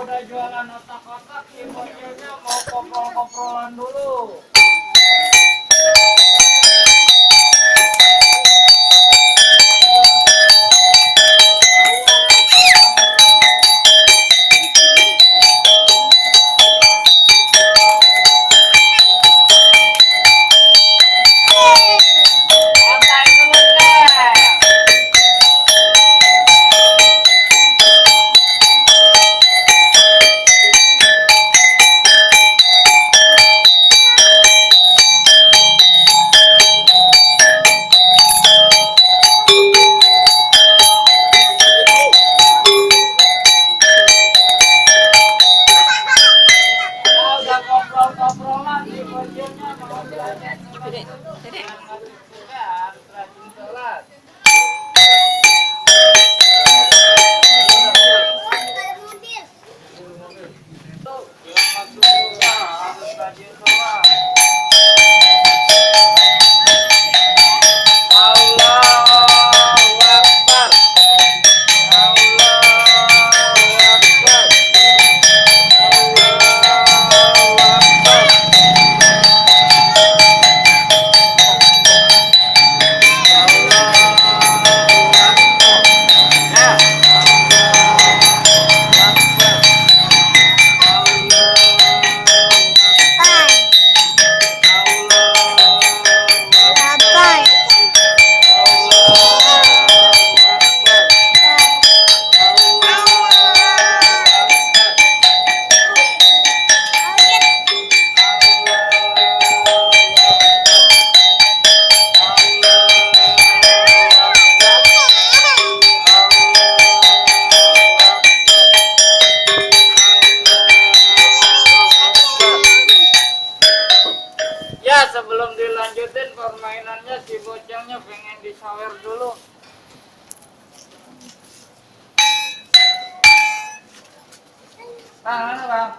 Udah jualan otak-otak, si bocilnya mau koprol-koprolan dulu. Santai dulu deh. Udah koprol-koprolan, si bocilnya mau belajar sholat dulu. Harus rajin sholat. Tuh, selamat subuh, harus rajin sholat. Allahu Akbar. Allahu Akbar. Allahu Akbar. Ya, sebelum dilanjutin permainannya, si bocahnya pengen disawer dulu. Mana bang?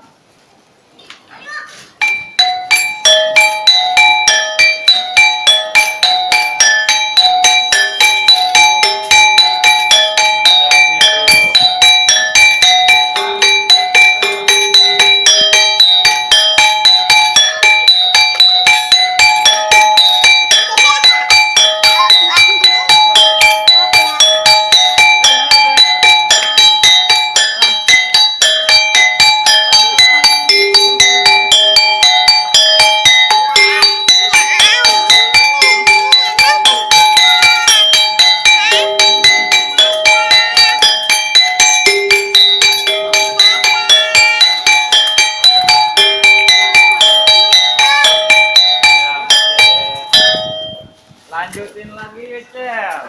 Lanjutin lagi ya, Cel.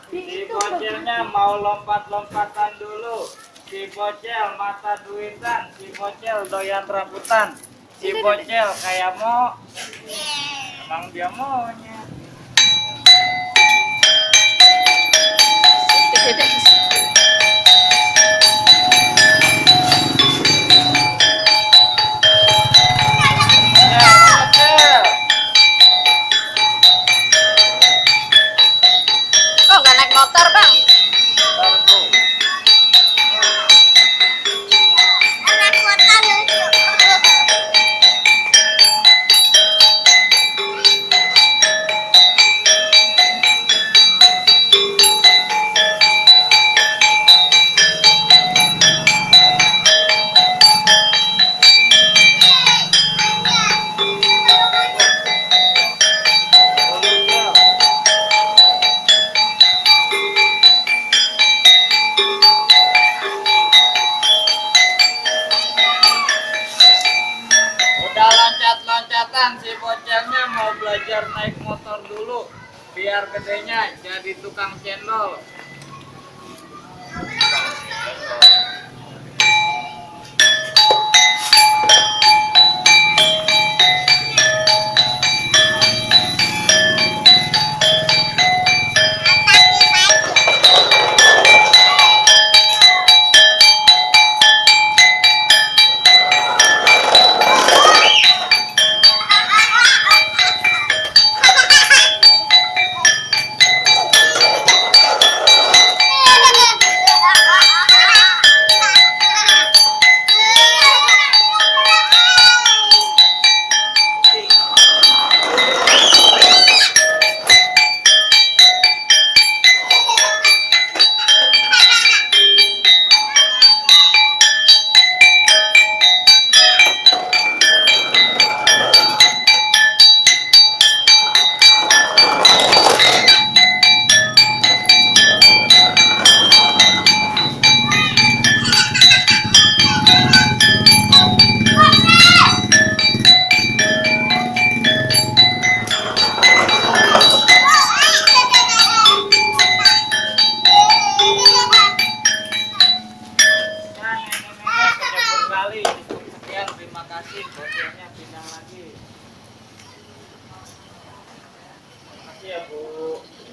Si bocilnya mau lompat-lompatan dulu. Si bocil mata duitan, si bocil doyan rambutan. Si bocil kayak mau, emang dia maunya. Ya, mantap, Cel. Kok nggak naik motor bang? Bentar, Bu. Naik motor lucu. Udah loncat-loncatan, si bocahnya mau belajar naik motor dulu. Biar gedenya jadi tukang cendol.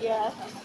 Iya.